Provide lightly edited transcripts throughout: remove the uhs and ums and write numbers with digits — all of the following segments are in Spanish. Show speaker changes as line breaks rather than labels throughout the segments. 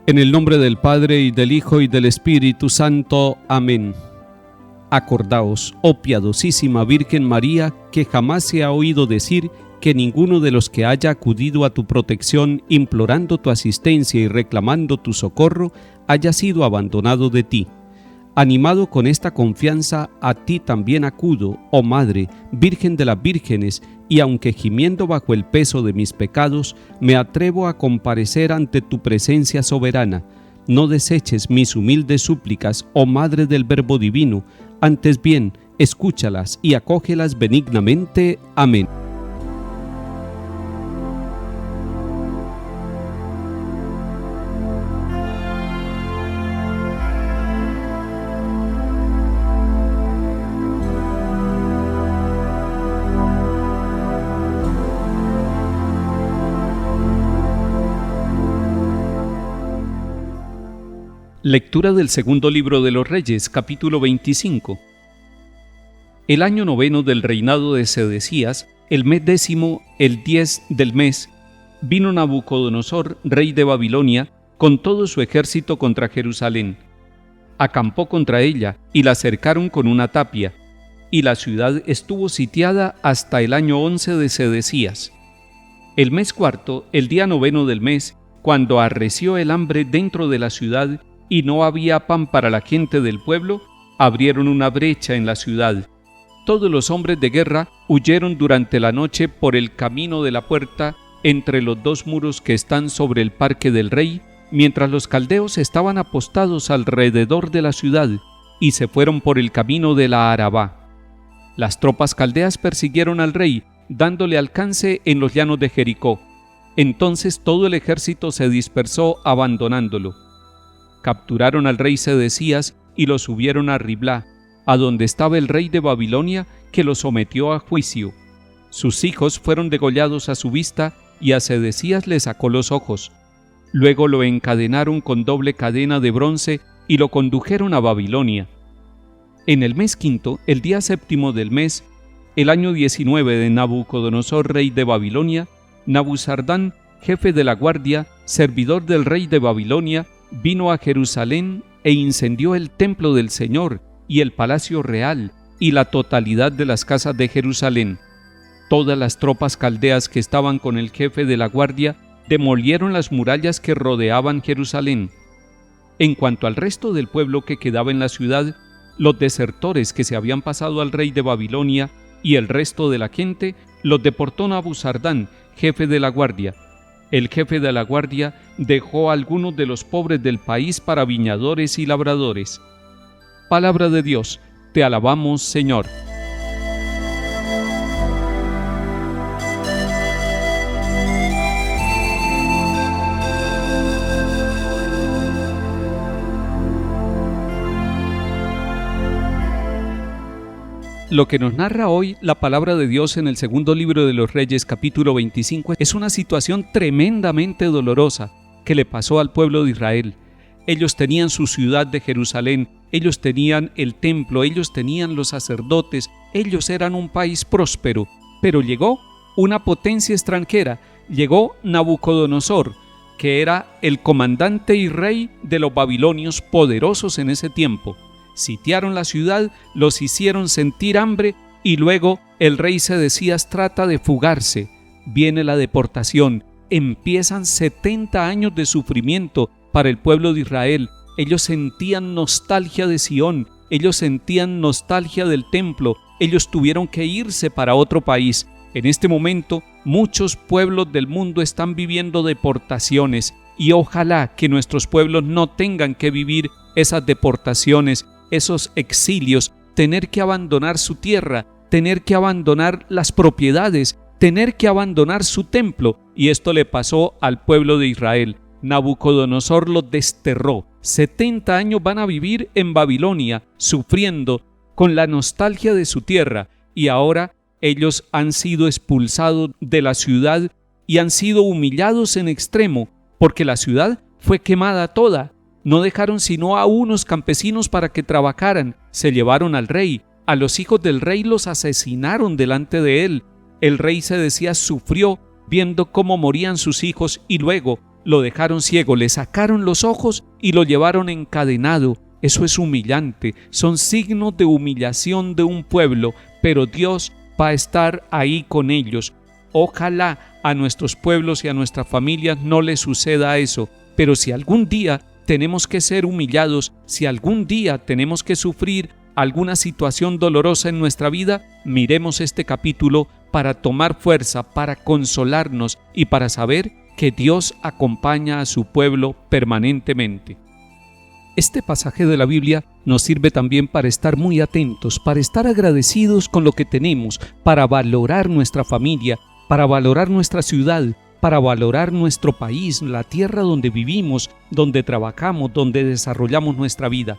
En el nombre del Padre, y del Hijo, y del Espíritu Santo. Amén. Acordaos, oh piadosísima Virgen María, que jamás se ha oído decir que ninguno de los que haya acudido a tu protección, implorando tu asistencia y reclamando tu socorro, haya sido abandonado de ti. Animado con esta confianza, a ti también acudo, oh Madre, Virgen de las Vírgenes, y aunque gimiendo bajo el peso de mis pecados, me atrevo a comparecer ante tu presencia soberana. No deseches mis humildes súplicas, oh Madre del Verbo Divino, antes bien, escúchalas y acógelas benignamente. Amén. Lectura del segundo libro de los Reyes, capítulo 25. El año 9 del reinado de Sedecías, el mes 10, el 10 del mes, vino Nabucodonosor, rey de Babilonia, con todo su ejército contra Jerusalén. Acampó contra ella y la cercaron con una tapia, y la ciudad estuvo sitiada hasta el año 11 de Sedecías. El mes cuarto, el día 9 del mes, cuando arreció el hambre dentro de la ciudad, y no había pan para la gente del pueblo, abrieron una brecha en la ciudad. Todos los hombres de guerra huyeron durante la noche por el camino de la puerta entre los dos muros que están sobre el parque del rey, mientras los caldeos estaban apostados alrededor de la ciudad, y se fueron por el camino de la Arabá. Las tropas caldeas persiguieron al rey, dándole alcance en los llanos de Jericó. Entonces todo el ejército se dispersó abandonándolo. Capturaron al rey Sedecías y lo subieron a Riblá, a donde estaba el rey de Babilonia, que lo sometió a juicio. Sus hijos fueron degollados a su vista, y a Sedecías le sacó los ojos. Luego lo encadenaron con doble cadena de bronce y lo condujeron a Babilonia. En el mes quinto, el día 7 del mes, el año 19 de Nabucodonosor, rey de Babilonia, Nabuzardán, jefe de la guardia, servidor del rey de Babilonia, vino a Jerusalén e incendió el templo del Señor y el palacio real y la totalidad de las casas de Jerusalén. Todas las tropas caldeas que estaban con el jefe de la guardia demolieron las murallas que rodeaban Jerusalén. En cuanto al resto del pueblo que quedaba en la ciudad, los desertores que se habían pasado al rey de Babilonia y el resto de la gente, los deportó Nabuzardán, jefe de la guardia. El jefe de la guardia dejó a algunos de los pobres del país para viñadores y labradores. Palabra de Dios, te alabamos, Señor. Lo que nos narra hoy la palabra de Dios en el segundo libro de los Reyes, capítulo 25, es una situación tremendamente dolorosa que le pasó al pueblo de Israel. Ellos tenían su ciudad de Jerusalén, ellos tenían el templo, ellos tenían los sacerdotes, ellos eran un país próspero, pero llegó una potencia extranjera, llegó Nabucodonosor, que era el comandante y rey de los babilonios poderosos en ese tiempo. Sitiaron la ciudad, los hicieron sentir hambre y luego el rey Sedecías trata de fugarse. Viene la deportación, empiezan 70 años de sufrimiento para el pueblo de Israel. Ellos sentían nostalgia de Sión, ellos sentían nostalgia del templo, ellos tuvieron que irse para otro país. En este momento, muchos pueblos del mundo están viviendo deportaciones y ojalá que nuestros pueblos no tengan que vivir esas deportaciones, esos exilios, tener que abandonar su tierra, tener que abandonar las propiedades, tener que abandonar su templo. Y esto le pasó al pueblo de Israel. Nabucodonosor los desterró. 70 años van a vivir en Babilonia, sufriendo con la nostalgia de su tierra, y ahora ellos han sido expulsados de la ciudad y han sido humillados en extremo, porque la ciudad fue quemada toda. No dejaron sino a unos campesinos para que trabajaran. Se llevaron al rey. A los hijos del rey los asesinaron delante de él. El rey Sedecías sufrió viendo cómo morían sus hijos y luego lo dejaron ciego, le sacaron los ojos y lo llevaron encadenado. Eso es humillante, son signos de humillación de un pueblo, pero Dios va a estar ahí con ellos. Ojalá a nuestros pueblos y a nuestras familias no les suceda eso, pero si algún día tenemos que ser humillados, si algún día tenemos que sufrir alguna situación dolorosa en nuestra vida, miremos este capítulo para tomar fuerza, para consolarnos y para saber que Dios acompaña a su pueblo permanentemente. Este pasaje de la Biblia nos sirve también para estar muy atentos, para estar agradecidos con lo que tenemos, para valorar nuestra familia, para valorar nuestra ciudad, para valorar nuestro país, la tierra donde vivimos, donde trabajamos, donde desarrollamos nuestra vida.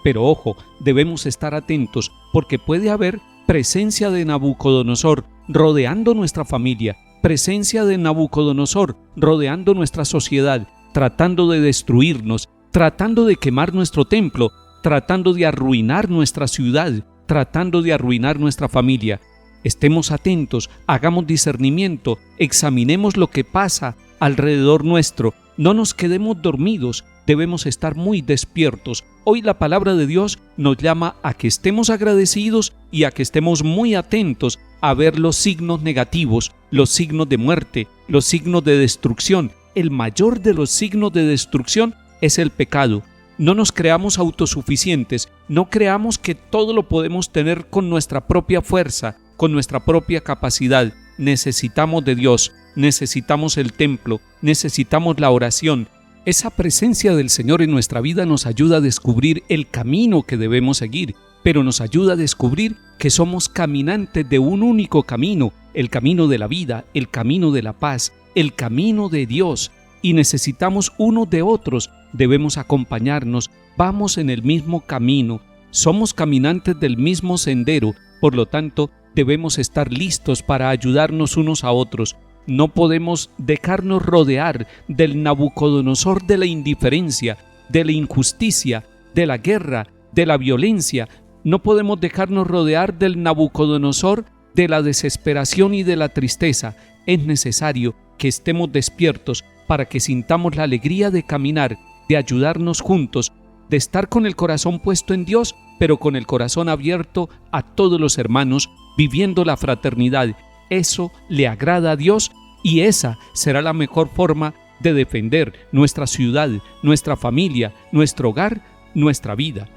Pero ojo, debemos estar atentos porque puede haber presencia de Nabucodonosor rodeando nuestra familia, presencia de Nabucodonosor rodeando nuestra sociedad, tratando de destruirnos, tratando de quemar nuestro templo, tratando de arruinar nuestra ciudad, tratando de arruinar nuestra familia. Estemos atentos, hagamos discernimiento, examinemos lo que pasa alrededor nuestro, no nos quedemos dormidos, debemos estar muy despiertos. Hoy la palabra de Dios nos llama a que estemos agradecidos y a que estemos muy atentos a ver los signos negativos, los signos de muerte, los signos de destrucción. El mayor de los signos de destrucción es el pecado. No nos creamos autosuficientes, no creamos que todo lo podemos tener con nuestra propia fuerza, con nuestra propia capacidad. Necesitamos de Dios, necesitamos el templo, necesitamos la oración. Esa presencia del Señor en nuestra vida nos ayuda a descubrir el camino que debemos seguir, pero nos ayuda a descubrir que somos caminantes de un único camino, el camino de la vida, el camino de la paz, el camino de Dios, y necesitamos unos de otros, debemos acompañarnos, vamos en el mismo camino, somos caminantes del mismo sendero, por lo tanto, debemos estar listos para ayudarnos unos a otros. No podemos dejarnos rodear del Nabucodonosor de la indiferencia, de la injusticia, de la guerra, de la violencia. No podemos dejarnos rodear del Nabucodonosor de la desesperación y de la tristeza. Es necesario que estemos despiertos para que sintamos la alegría de caminar, de ayudarnos juntos, de estar con el corazón puesto en Dios, pero con el corazón abierto a todos los hermanos, viviendo la fraternidad. Eso le agrada a Dios y esa será la mejor forma de defender nuestra ciudad, nuestra familia, nuestro hogar, nuestra vida.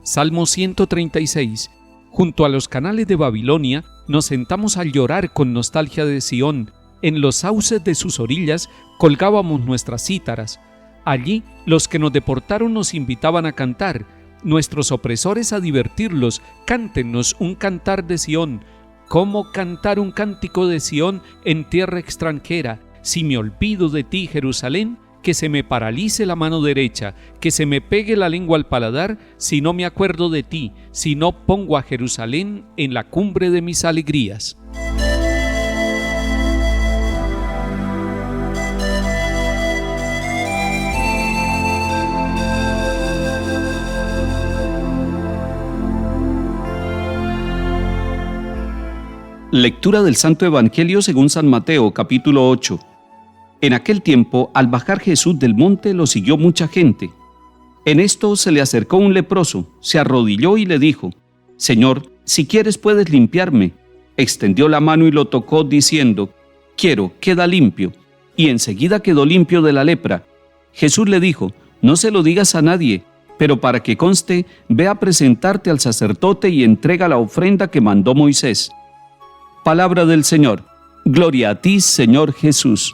Salmo 136. Junto a los canales de Babilonia nos sentamos a llorar con nostalgia de Sión. En los sauces de sus orillas colgábamos nuestras cítaras. Allí los que nos deportaron nos invitaban a cantar, nuestros opresores a divertirlos. Cántenos un cantar de Sión. ¿Cómo cantar un cántico de Sión en tierra extranjera? Si me olvido de ti, Jerusalén, que se me paralice la mano derecha, que se me pegue la lengua al paladar, si no me acuerdo de ti, si no pongo a Jerusalén en la cumbre de mis alegrías.
Lectura del Santo Evangelio según San Mateo, capítulo 8. En aquel tiempo, al bajar Jesús del monte, lo siguió mucha gente. En esto se le acercó un leproso, se arrodilló y le dijo: Señor, si quieres puedes limpiarme. Extendió la mano y lo tocó, diciendo: Quiero, queda limpio. Y enseguida quedó limpio de la lepra. Jesús le dijo: No se lo digas a nadie, pero para que conste, ve a presentarte al sacerdote y entrega la ofrenda que mandó Moisés. Palabra del Señor. Gloria a ti, Señor Jesús.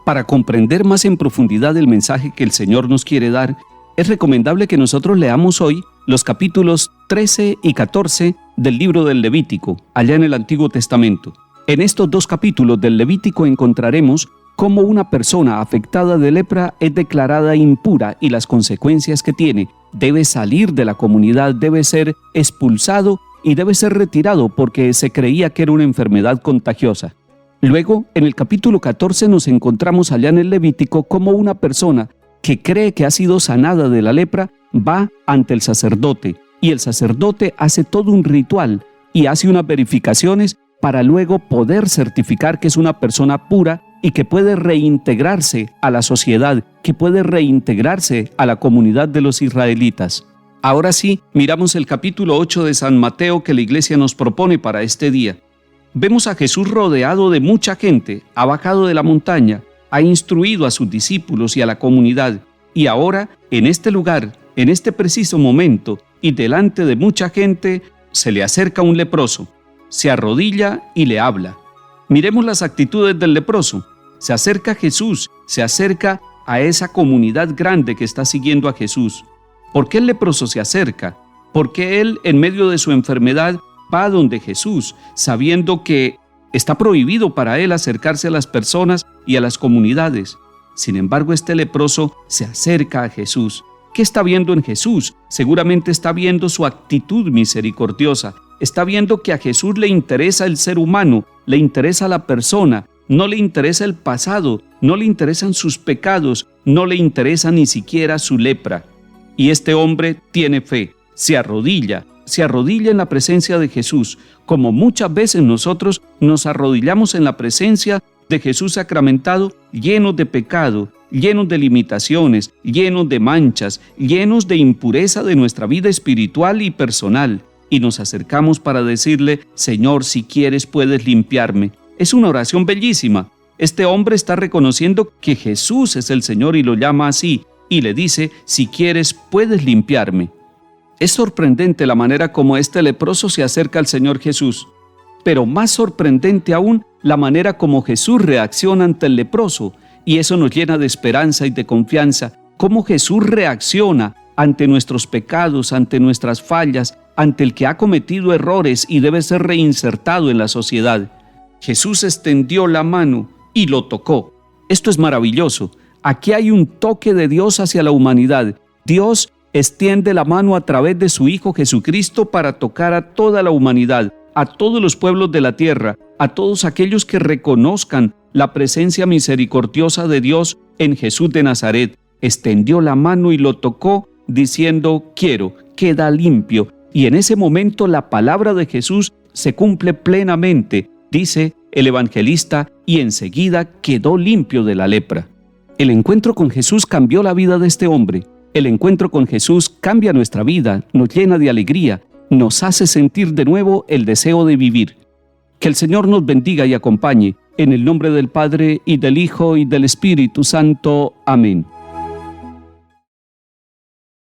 Para comprender más en profundidad el mensaje que el Señor nos quiere dar, es recomendable que nosotros leamos hoy los capítulos 13 y 14 del libro del Levítico, allá en el Antiguo Testamento. En estos dos capítulos del Levítico encontraremos cómo una persona afectada de lepra es declarada impura y las consecuencias que tiene. Debe salir de la comunidad, debe ser expulsado y debe ser retirado porque se creía que era una enfermedad contagiosa. Luego, en el capítulo 14 nos encontramos allá en el Levítico como una persona que cree que ha sido sanada de la lepra va ante el sacerdote y el sacerdote hace todo un ritual y hace unas verificaciones para luego poder certificar que es una persona pura y que puede reintegrarse a la sociedad, que puede reintegrarse a la comunidad de los israelitas. Ahora sí, miramos el capítulo 8 de San Mateo que la iglesia nos propone para este día. Vemos a Jesús rodeado de mucha gente, ha bajado de la montaña, ha instruido a sus discípulos y a la comunidad, y ahora, en este lugar, en este preciso momento, y delante de mucha gente, se le acerca un leproso, se arrodilla y le habla. Miremos las actitudes del leproso. Se acerca a Jesús, se acerca a esa comunidad grande que está siguiendo a Jesús. ¿Por qué el leproso se acerca? Porque él, en medio de su enfermedad, va donde Jesús, sabiendo que está prohibido para él acercarse a las personas y a las comunidades. Sin embargo, este leproso se acerca a Jesús. ¿Qué está viendo en Jesús? Seguramente está viendo su actitud misericordiosa. Está viendo que a Jesús le interesa el ser humano, le interesa la persona, no le interesa el pasado, no le interesan sus pecados, no le interesa ni siquiera su lepra. Y este hombre tiene fe, se arrodilla en la presencia de Jesús, como muchas veces nosotros nos arrodillamos en la presencia de Jesús sacramentado, llenos de pecado, llenos de limitaciones, llenos de manchas, llenos de impureza de nuestra vida espiritual y personal, y nos acercamos para decirle: Señor, si quieres puedes limpiarme. Es una oración bellísima. Este hombre está reconociendo que Jesús es el Señor y lo llama así, y le dice: si quieres puedes limpiarme. Es sorprendente la manera como este leproso se acerca al Señor Jesús, pero más sorprendente aún la manera como Jesús reacciona ante el leproso, y eso nos llena de esperanza y de confianza. Cómo Jesús reacciona ante nuestros pecados, ante nuestras fallas, ante el que ha cometido errores y debe ser reinsertado en la sociedad. Jesús extendió la mano y lo tocó. Esto es maravilloso. Aquí hay un toque de Dios hacia la humanidad. Dios extiende la mano a través de su Hijo Jesucristo para tocar a toda la humanidad, a todos los pueblos de la tierra, a todos aquellos que reconozcan la presencia misericordiosa de Dios en Jesús de Nazaret. Extendió la mano y lo tocó, diciendo: quiero, queda limpio. Y en ese momento la palabra de Jesús se cumple plenamente, dice el evangelista, y enseguida quedó limpio de la lepra. El encuentro con Jesús cambió la vida de este hombre. El encuentro con Jesús cambia nuestra vida, nos llena de alegría, nos hace sentir de nuevo el deseo de vivir. Que el Señor nos bendiga y acompañe, en el nombre del Padre, y del Hijo, y del Espíritu Santo. Amén.